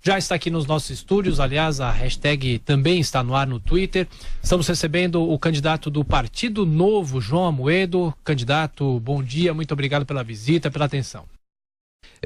já está aqui nos nossos estúdios. Aliás, a hashtag também está no ar no Twitter. Estamos recebendo o candidato do Partido Novo, João Amoedo. Candidato, bom dia, muito obrigado pela visita, pela atenção.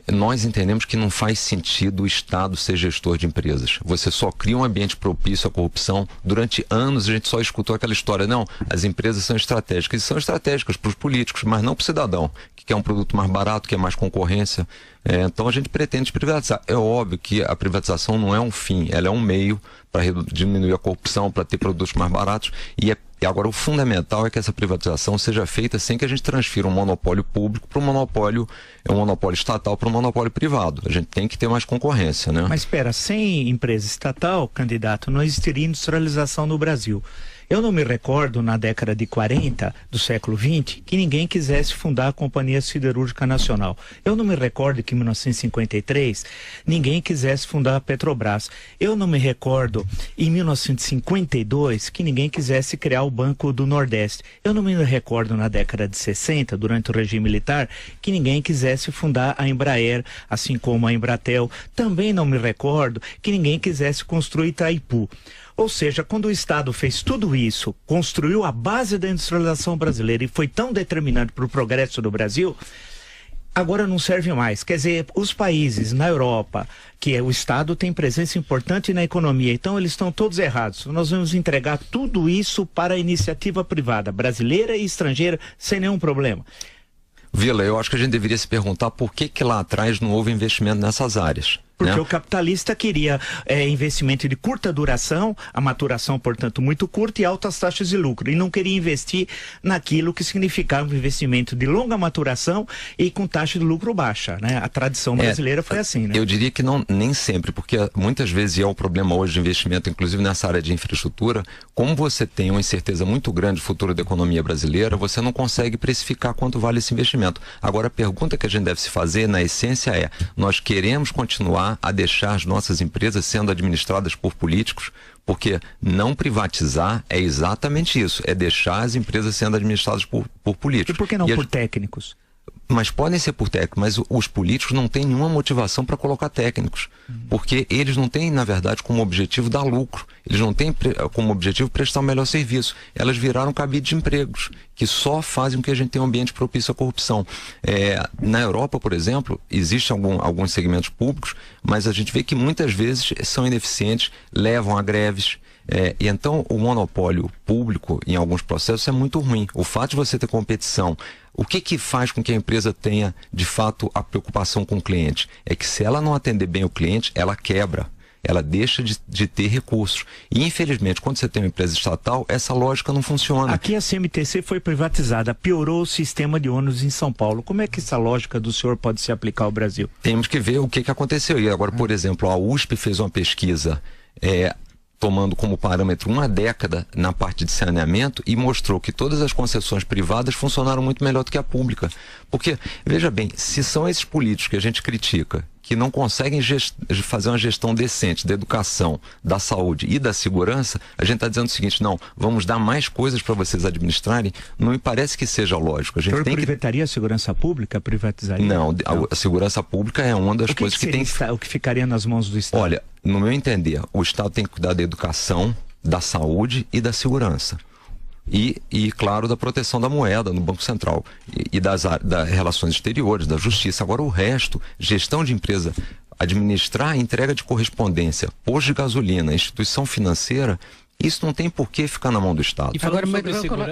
Nós entendemos que não faz sentido o Estado ser gestor de empresas. Você só cria um ambiente propício à corrupção. Durante anos a gente só escutou aquela história, não, as empresas são estratégicas. E são estratégicas para os políticos, mas não para o cidadão, que quer um produto mais barato, quer mais concorrência. Então a gente pretende privatizar. É óbvio que a privatização não é um fim, ela é um meio para diminuir a corrupção, para ter produtos mais baratos. E agora o fundamental é que essa privatização seja feita sem que a gente transfira um monopólio público para um monopólio estatal para um monopólio privado. A gente tem que ter mais concorrência, né? Mas espera, sem empresa estatal, candidato, não existiria industrialização no Brasil. Eu não me recordo, na década de 40 do século XX, que ninguém quisesse fundar a Companhia Siderúrgica Nacional. Eu não me recordo que em 1953 ninguém quisesse fundar a Petrobras. Eu não me recordo em 1952 que ninguém quisesse criar o Banco do Nordeste. Eu não me recordo na década de 60, durante o regime militar, que ninguém quisesse fundar a Embraer, assim como a Embratel. Também não me recordo que ninguém quisesse construir Itaipu. Ou seja, quando o Estado fez tudo isso, construiu a base da industrialização brasileira e foi tão determinante para o progresso do Brasil, agora não serve mais. Quer dizer, os países na Europa, que o Estado tem presença importante na economia, então eles estão todos errados. Nós vamos entregar tudo isso para a iniciativa privada, brasileira e estrangeira, sem nenhum problema. Vila, eu acho que a gente deveria se perguntar por que lá atrás não houve investimento nessas áreas. Porque o capitalista queria investimento de curta duração, a maturação, portanto, muito curta e altas taxas de lucro. E não queria investir naquilo que significava um investimento de longa maturação e com taxa de lucro baixa, né? A tradição brasileira foi assim, né? Eu diria que não, nem sempre, porque muitas vezes é o problema hoje de investimento, inclusive nessa área de infraestrutura, como você tem uma incerteza muito grande do futuro da economia brasileira, você não consegue precificar quanto vale esse investimento. Agora, a pergunta que a gente deve se fazer, na essência, é: nós queremos continuar a deixar as nossas empresas sendo administradas por políticos? Porque não privatizar é exatamente isso, é deixar as empresas sendo administradas por políticos. E por que não por técnicos? Mas podem ser por técnicos, mas os políticos não têm nenhuma motivação para colocar técnicos, porque eles não têm, na verdade, como objetivo dar lucro, eles não têm como objetivo prestar um melhor serviço. Elas viraram cabide de empregos, que só fazem com que a gente tenha um ambiente propício à corrupção. Na Europa, por exemplo, existem alguns segmentos públicos, mas a gente vê que muitas vezes são ineficientes, levam a greves. E então o monopólio público em alguns processos é muito ruim. O fato de você ter competição, o que faz com que a empresa tenha de fato a preocupação com o cliente? É que se ela não atender bem o cliente, ela quebra, ela deixa de ter recursos. E infelizmente, quando você tem uma empresa estatal, essa lógica não funciona. Aqui a CMTC foi privatizada, piorou o sistema de ônibus em São Paulo. Como é que essa lógica do senhor pode se aplicar ao Brasil? Temos que ver o que aconteceu. E agora, por exemplo, a USP fez uma pesquisa tomando como parâmetro uma década na parte de saneamento e mostrou que todas as concessões privadas funcionaram muito melhor do que a pública. Porque, veja bem, se são esses políticos que a gente critica, que não conseguem fazer uma gestão decente da educação, da saúde e da segurança, a gente está dizendo o seguinte: não, vamos dar mais coisas para vocês administrarem. Não me parece que seja lógico. A gente privatizaria a segurança pública? Privatizaria? Não, a segurança pública é uma das coisas que tem... O que ficaria nas mãos do Estado? Olha, no meu entender, o Estado tem que cuidar da educação, da saúde e da segurança. E claro, da proteção da moeda no Banco Central e das relações exteriores, da justiça. Agora o resto, gestão de empresa, administrar a entrega de correspondência, posto de gasolina, instituição financeira, isso não tem por que ficar na mão do Estado. E falando sobre segurança...